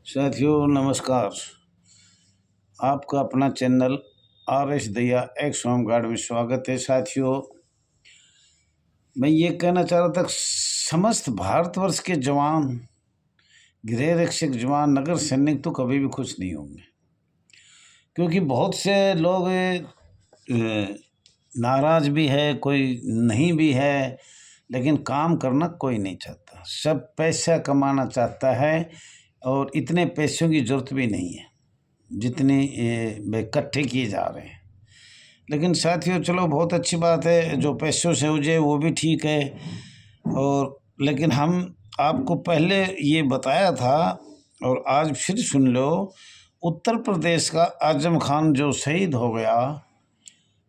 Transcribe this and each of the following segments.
साथियों नमस्कार। आपका अपना चैनल RS दया एक्स होमगार्ड में स्वागत है। साथियों, मैं ये कहना चाह रहा था, समस्त भारतवर्ष के जवान, गृह रक्षक जवान, नगर सैनिक तो कभी भी खुश नहीं होंगे, क्योंकि बहुत से लोग नाराज भी है, कोई नहीं भी है, लेकिन काम करना कोई नहीं चाहता। सब पैसा कमाना चाहता है और इतने पैसों की ज़रूरत भी नहीं है जितने इकट्ठे किए जा रहे हैं। लेकिन साथियों, चलो बहुत अच्छी बात है, जो पैसों से हो जाए वो भी ठीक है। और लेकिन हम आपको पहले ये बताया था और आज फिर सुन लो, उत्तर प्रदेश का आजम खान जो शहीद हो गया,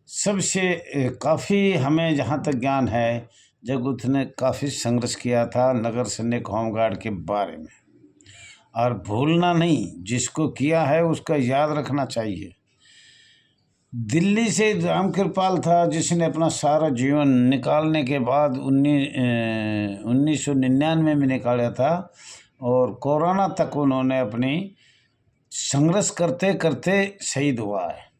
सबसे काफ़ी हमें जहाँ तक ज्ञान है, जब उसने काफ़ी संघर्ष किया था नगर सैनिक होमगार्ड के बारे में। और भूलना नहीं, जिसको किया है उसका याद रखना चाहिए। दिल्ली से राम कृपाल था, जिसने अपना सारा जीवन निकालने के बाद 1999 में निकाला था, और कोरोना तक उन्होंने अपनी संघर्ष करते करते शहीद हुआ है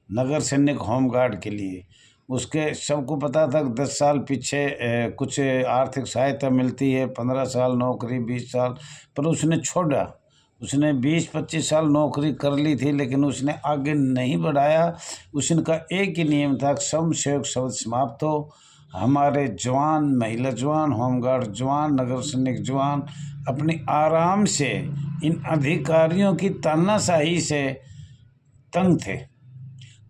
नगर सैनिक होमगार्ड के लिए। उसके सबको पता था कि 10 साल पीछे कुछ आर्थिक सहायता मिलती है, 15 साल नौकरी, 20 साल, पर उसने छोड़ा। उसने 20-25 साल नौकरी कर ली थी, लेकिन उसने आगे नहीं बढ़ाया। उसका एक ही नियम था, सम सेवक शब्द समाप्त हो। हमारे जवान, महिला जवान, होमगार्ड जवान, नगर सैनिक जवान अपने आराम से इन अधिकारियों की तानाशाही से तंग थे।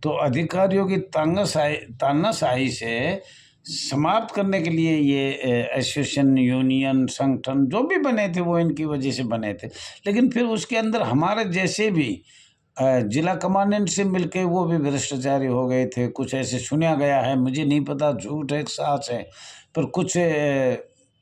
तो अधिकारियों की तानाशाही से समाप्त करने के लिए ये एसोसिएशन, यूनियन, संगठन जो भी बने थे वो इनकी वजह से बने थे। लेकिन फिर उसके अंदर हमारे जैसे भी जिला कमांडेंट से मिलके वो भी भ्रष्टाचारी हो गए थे। कुछ ऐसे सुना गया है, मुझे नहीं पता झूठ है सच है, पर कुछ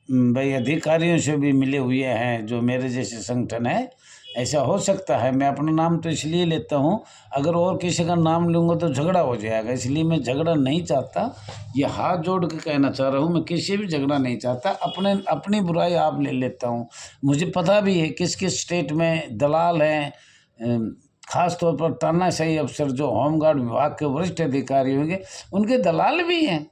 भाई अधिकारियों से भी मिले हुए हैं जो मेरे जैसे संगठन है। ऐसा हो सकता है, मैं अपना नाम तो इसलिए लेता हूँ, अगर और किसी का नाम लूँगा तो झगड़ा हो जाएगा, इसलिए मैं झगड़ा नहीं चाहता। ये हाथ जोड़ के कहना चाह रहा हूँ, मैं किसी भी झगड़ा नहीं चाहता, अपनी बुराई आप ले लेता हूँ। मुझे पता भी है किस किस स्टेट में दलाल हैं, खास तौर पर तानाशाही अफसर जो होमगार्ड विभाग के वरिष्ठ अधिकारी होंगे, उनके दलाल भी हैं,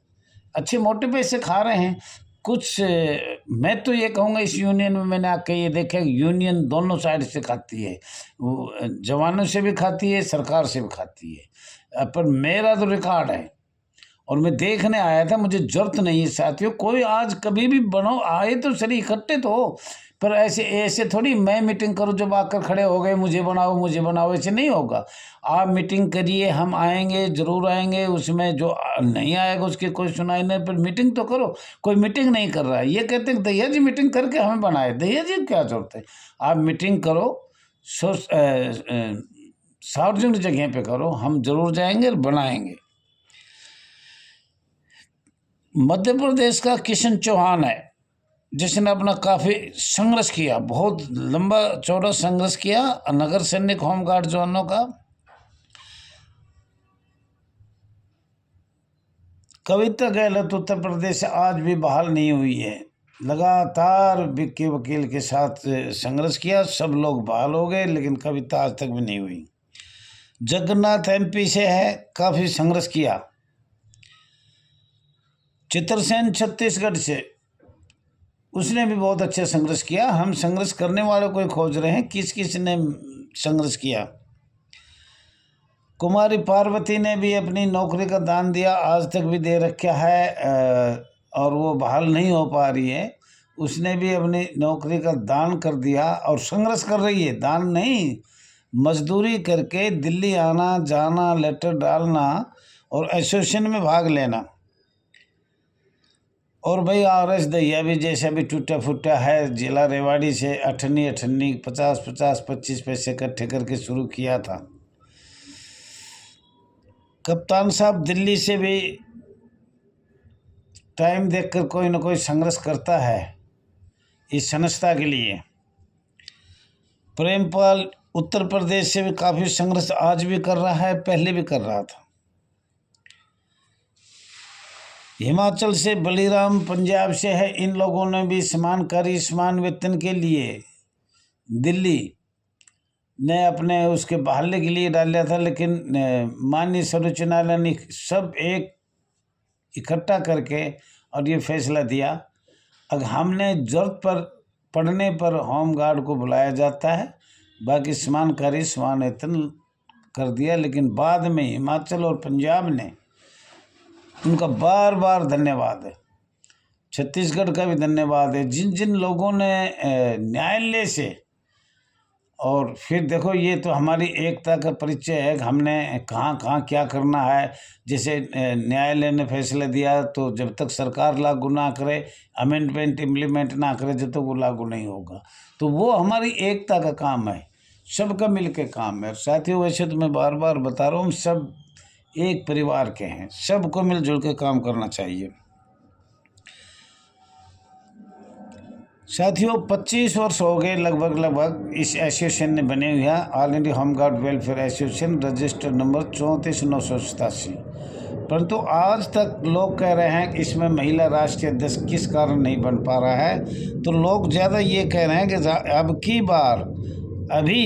अच्छे मोटे पैसे खा रहे हैं। कुछ मैं तो ये कहूँगा, इस यूनियन में मैंने आके ये देखा, यूनियन दोनों साइड से खाती है, वो जवानों से भी खाती है, सरकार से भी खाती है। पर मेरा तो रिकॉर्ड है और मैं देखने आया था, मुझे जरूरत नहीं है साथियों, कोई आज कभी भी बनो, आए तो सही, इकट्ठे तो हो, पर ऐसे ऐसे थोड़ी मैं मीटिंग करूं जब आकर खड़े हो गए मुझे बनाओ, ऐसे नहीं होगा। आप मीटिंग करिए, हम आएंगे, जरूर आएंगे, उसमें जो नहीं आएगा उसकी कोई सुनाई नहीं, पर मीटिंग तो करो। कोई मीटिंग नहीं कर रहा है, ये कहते हैं दैया जी मीटिंग करके हमें बनाए। दैया जी क्या जरूरत है, आप मीटिंग करो, सार्वजनिक जगह पे करो, हम जरूर जाएंगे और बनाएंगे। मध्य प्रदेश का किशन चौहान है, जिसने अपना काफ़ी संघर्ष किया, बहुत लंबा चौड़ा संघर्ष किया नगर सैनिक होमगार्ड जवानों का। कविता गहलोत उत्तर प्रदेश से आज भी बहाल नहीं हुई है, लगातार विक्की वकील के साथ संघर्ष किया, सब लोग बहाल हो गए, लेकिन कविता आज तक भी नहीं हुई। जगन्नाथ MP से है, काफ़ी संघर्ष किया। चित्रसेन छत्तीसगढ़ से, उसने भी बहुत अच्छा संघर्ष किया। हम संघर्ष करने वालों को खोज रहे हैं, किस किस ने संघर्ष किया। कुमारी पार्वती ने भी अपनी नौकरी का दान दिया, आज तक भी दे रखा है, और वो बहाल नहीं हो पा रही है। उसने भी अपनी नौकरी का दान कर दिया और संघर्ष कर रही है, दान नहीं, मजदूरी करके दिल्ली आना जाना, लेटर डालना और एसोसिएशन में भाग लेना। और भाई RS दहिया भी जैसा भी टूटा फूटा है, जिला रेवाड़ी से अठन्नी 50-50, 25 पैसे इकट्ठे करके शुरू किया था। कप्तान साहब दिल्ली से भी टाइम देखकर कोई ना कोई संघर्ष करता है इस संस्था के लिए। प्रेमपाल उत्तर प्रदेश से भी काफ़ी संघर्ष आज भी कर रहा है, पहले भी कर रहा था। हिमाचल से बलीराम पंजाब से है, इन लोगों ने भी समान कार्य समान वेतन के लिए दिल्ली ने अपने उसके बहाली के लिए डाल दिया था, लेकिन माननीय सर्वोच्च न्यायालय ने सब एक इकट्ठा करके और ये फैसला दिया, अगर हमने जरूरत पर पड़ने पर होम गार्ड को बुलाया जाता है, बाकी समानकारी समावेतन कर दिया। लेकिन बाद में हिमाचल और पंजाब ने उनका बार बार धन्यवाद है, छत्तीसगढ़ का भी धन्यवाद है, जिन जिन लोगों ने न्यायालय से, और फिर देखो ये तो हमारी एकता का परिचय है, हमने कहाँ कहाँ क्या करना है। जैसे न्यायालय ने फैसला दिया तो जब तक सरकार लागू ना करे, अमेंडमेंट इम्प्लीमेंट ना करे, जब तक वो लागू नहीं होगा। तो वो हमारी एकता का काम है, सबका मिल के काम है। साथियों, वैसे तो मैं बार बार बता रहा हूँ, सब एक परिवार के हैं, सबको मिलजुल के काम करना चाहिए। साथियों, 25 वर्ष हो गए लगभग इस एसोसिएशन ने बने हुए हैं, all India home guard welfare association, registered number 34,987। परंतु आज तक लोग कह रहे हैं कि इसमें महिला राष्ट्रीय अध्यक्ष किस कारण नहीं बन पा रहा है। तो लोग ज़्यादा ये कह रहे हैं कि अब की बार अभी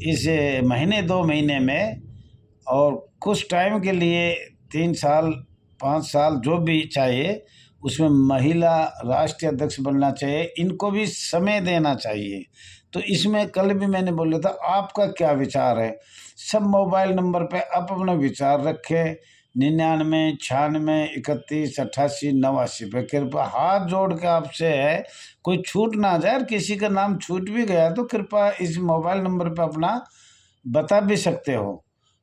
इस महीने 2 महीने में और कुछ टाइम के लिए 3 साल 5 साल जो भी चाहिए, उसमें महिला राष्ट्रीय अध्यक्ष बनना चाहिए, इनको भी समय देना चाहिए। तो इसमें कल भी मैंने बोला था, आपका क्या विचार है? सब मोबाइल नंबर पे आप अपना विचार रखें, 99 96 31 88 89 पे। कृपया हाथ जोड़ के आपसे है, कोई छूट ना जाए, किसी का नाम छूट भी गया तो कृपया इस मोबाइल नंबर पे अपना बता भी सकते हो।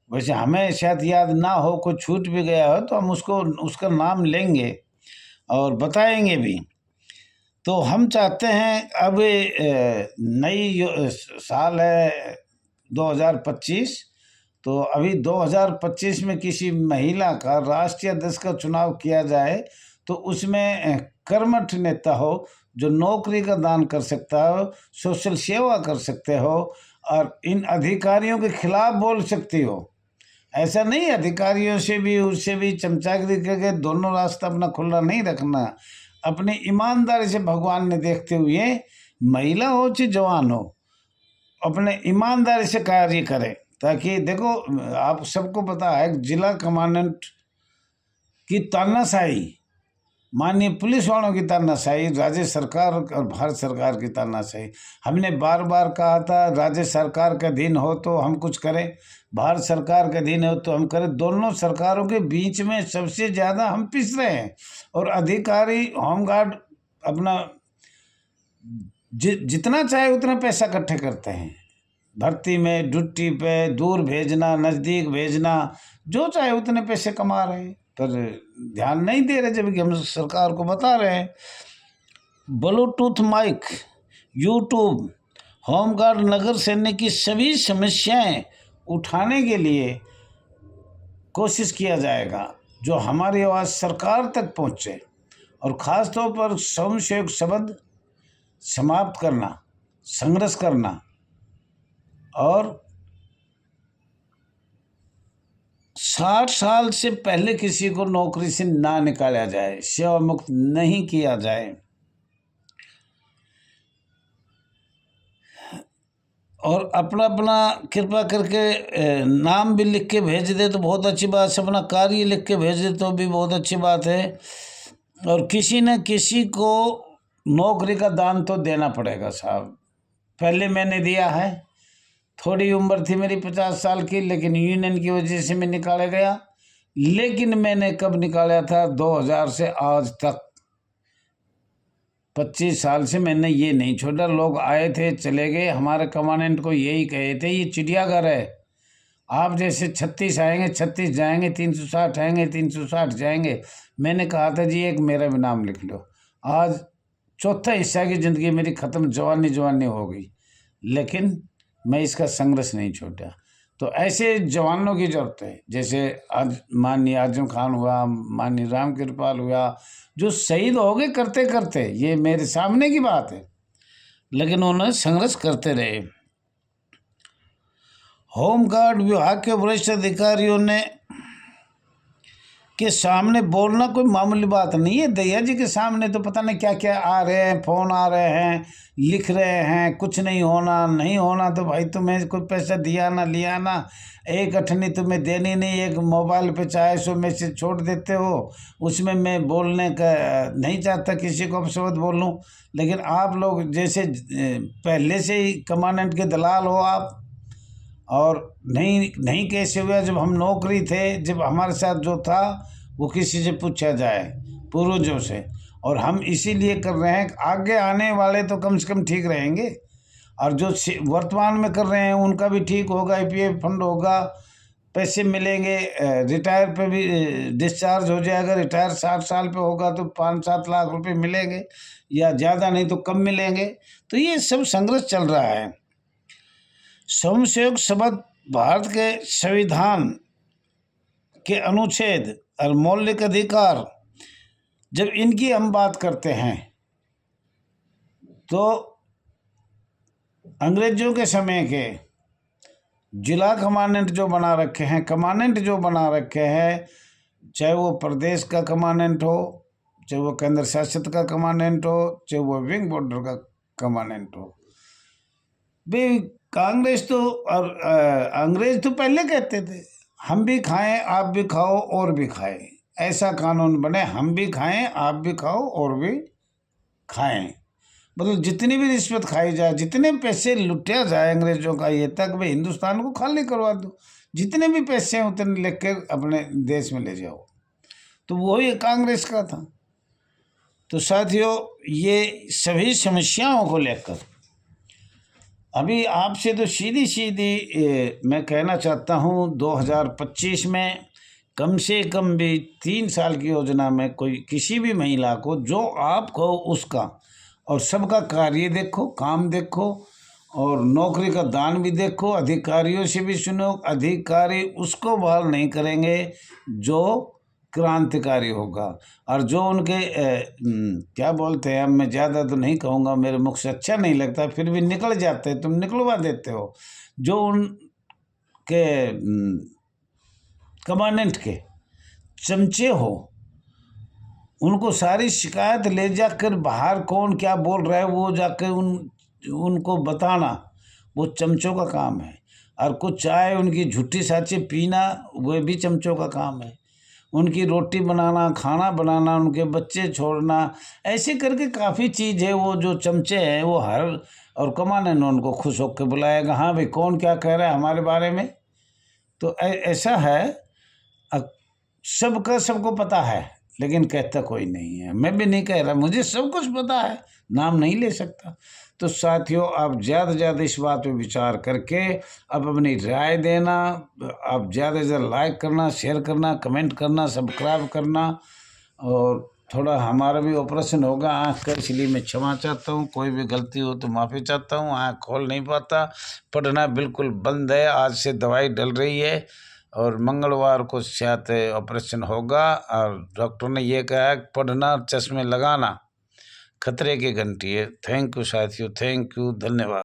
वैसे हमें शायद याद ना हो, कोई छूट भी गया हो तो हम उसका नाम लेंगे और बताएंगे भी। तो हम चाहते हैं, अब नई साल है 2025, तो अभी 2025 में किसी महिला का राष्ट्रीय अध्यक्ष का चुनाव किया जाए तो उसमें कर्मठ नेता हो, जो नौकरी का दान कर सकता हो, सोशल सेवा कर सकते हो और इन अधिकारियों के खिलाफ बोल सकती हो। ऐसा नहीं अधिकारियों से भी उससे भी चमचागिरी करके दोनों रास्ता अपना खुला नहीं रखना। अपनी ईमानदारी से भगवान ने देखते हुए, महिला हो चाहे जवान हो, अपने ईमानदारी से कार्य करें। ताकि देखो, आप सबको पता है जिला कमांडेंट की तानाशाही, माननीय पुलिस वालों की तानाशाही, राज्य सरकार और भारत सरकार की तानाशाही। हमने बार बार कहा था, राज्य सरकार के अधीन हो तो हम कुछ करें, भारत सरकार के अधीन हो तो हम करें। दोनों सरकारों के बीच में सबसे ज़्यादा हम पिस रहे हैं। और अधिकारी होमगार्ड अपना जितना चाहे उतना पैसा इकट्ठे करते हैं, भर्ती में, ड्यूटी पे, दूर भेजना, नज़दीक भेजना, जो चाहे उतने पैसे कमा रहे हैं, पर ध्यान नहीं दे रहे, जबकि हम सरकार को बता रहे हैं। ब्लूटूथ माइक, यूट्यूब, होमगार्ड, नगर सैनिक की सभी समस्याएं उठाने के लिए कोशिश किया जाएगा, जो हमारी आवाज़ सरकार तक पहुंचे। और ख़ास तौर पर स्वयंसेवक शब्द समाप्त करना, संघर्ष करना और 60 साल से पहले किसी को नौकरी से ना निकाला जाए, सेवा मुक्त नहीं किया जाए। और अपना अपना कृपा करके नाम भी लिख के भेज दे तो बहुत अच्छी बात है, अपना कार्य लिख के भेज दे तो भी बहुत अच्छी बात है। और किसी न किसी को नौकरी का दान तो देना पड़ेगा साहब। पहले मैंने दिया है, थोड़ी उम्र थी मेरी 50 साल की, लेकिन यूनियन की वजह से मैं निकाला गया। लेकिन मैंने कब निकाला था? 2000 से आज तक 25 साल से मैंने ये नहीं छोड़ा। लोग आए थे चले गए, हमारे कमांडेंट को यही कहे थे, ये चिड़ियाघर है, आप जैसे 36 आएंगे 36 जाएंगे, 360 आएंगे 360 जाएंगे। मैंने कहा था जी एक मेरा भी नाम लिख लो। आज चौथा हिस्सा की ज़िंदगी मेरी ख़त्म, जवानी हो गई, लेकिन मैं इसका संघर्ष नहीं छोड़ा। तो ऐसे जवानों की ज़रूरत है, जैसे आज माननीय आजम खान हुआ, माननीय राम कृपाल हुआ, जो शहीद हो गए करते करते, ये मेरे सामने की बात है, लेकिन उन्होंने संघर्ष करते रहे। होमगार्ड विभाग के वरिष्ठ अधिकारियों ने के सामने बोलना कोई मामूली बात नहीं है। दैया जी के सामने तो पता नहीं क्या क्या आ रहे हैं, फ़ोन आ रहे हैं, लिख रहे हैं, कुछ नहीं होना नहीं होना। तो भाई तुम्हें कोई पैसा दिया ना लिया ना, एक अठनी तुम्हें देनी नहीं, एक मोबाइल पे चाहे सो मैसेज छोड़ देते हो। उसमें मैं बोलने का नहीं चाहता किसी को अपशब्द बोलूं, लेकिन आप लोग जैसे पहले से ही कमांडेंट के दलाल हो आप। और नहीं नहीं कैसे हुआ, जब हम नौकरी थे, जब हमारे साथ जो था वो किसी से पूछा जाए पूर्वजों से, और हम इसीलिए कर रहे हैं आगे आने वाले तो कम से कम ठीक रहेंगे, और जो वर्तमान में कर रहे हैं उनका भी ठीक होगा। ईपीएफ फंड होगा, पैसे मिलेंगे, रिटायर पे भी डिस्चार्ज हो जाएगा। रिटायर 60 साल पे होगा तो 5-7 लाख रुपए मिलेंगे, या ज़्यादा नहीं तो कम मिलेंगे। तो ये सब संघर्ष चल रहा है। स्वयंसेवक शब्द भारत के संविधान के अनुच्छेद और मौलिक अधिकार, जब इनकी हम बात करते हैं तो अंग्रेजों के समय के जिला कमांडेंट जो बना रखे हैं, कमांडेंट जो बना रखे हैं, चाहे वो प्रदेश का कमांडेंट हो, चाहे वो केंद्र शासित का कमांडेंट हो, चाहे वो विंग बॉर्डर का कमांडेंट हो, भाई कांग्रेस तो और अंग्रेज तो पहले कहते थे हम भी खाएं आप भी खाओ और भी खाएं, ऐसा कानून बने, हम भी खाएं आप भी खाओ और भी खाएं। मतलब जितनी भी रिश्वत खाई जाए, जितने पैसे लुटिया जाए अंग्रेजों का, ये तक भाई हिंदुस्तान को खाली करवा दो, जितने भी पैसे हैं उतने लेकर अपने देश में ले जाओ। तो वही कांग्रेस का था। तो साथियों, ये सभी समस्याओं को लेकर अभी आपसे तो सीधी सीधी मैं कहना चाहता हूँ, 2025 में कम से कम भी 3 साल की योजना में कोई किसी भी महिला को जो आप कहो उसका और सबका कार्य देखो, काम देखो, और नौकरी का दान भी देखो, अधिकारियों से भी सुनो। अधिकारी उसको बहाल नहीं करेंगे जो क्रांतिकारी होगा, और जो उनके क्या बोलते हैं, अब मैं ज़्यादा तो नहीं कहूँगा, मेरे मुख से अच्छा नहीं लगता, फिर भी निकल जाते हैं, तुम निकलवा देते हो। जो उनके कमांडेंट के चमचे हो, उनको सारी शिकायत ले जाकर बाहर कौन क्या बोल रहा है वो जाकर उनको बताना, वो चमचों का काम है। और कुछ चाय उनकी झूठी साची पीना, वो भी चमचों का काम है। उनकी रोटी बनाना, खाना बनाना, उनके बच्चे छोड़ना, ऐसे करके काफ़ी चीज़ है। वो जो चमचे हैं वो हर और कमाने ने उनको खुश होकर बुलाएगा, हाँ भाई कौन क्या कह रहा है हमारे बारे में। तो ऐसा है, सबका सबको पता है लेकिन कहता कोई नहीं है। मैं भी नहीं कह रहा, मुझे सब कुछ पता है, नाम नहीं ले सकता। तो साथियों, आप ज़्यादा से ज़्यादा इस बात पे विचार करके अब अपनी राय देना, आप ज़्यादा से ज़्यादा लाइक करना, शेयर करना, कमेंट करना, सब्सक्राइब करना। और थोड़ा हमारा भी ऑपरेशन होगा आँख का, इसलिए मैं क्षमा चाहता हूँ, कोई भी गलती हो तो माफ़ी चाहता हूँ। आँख खोल नहीं पाता, पढ़ना बिल्कुल बंद है, आज से दवाई डल रही है, और मंगलवार को शायद ऑपरेशन होगा। और डॉक्टर ने ये कहा है पढ़ना, चश्मे लगाना खतरे की घंटी है। थैंक यू साथियों, थैंक यू, धन्यवाद।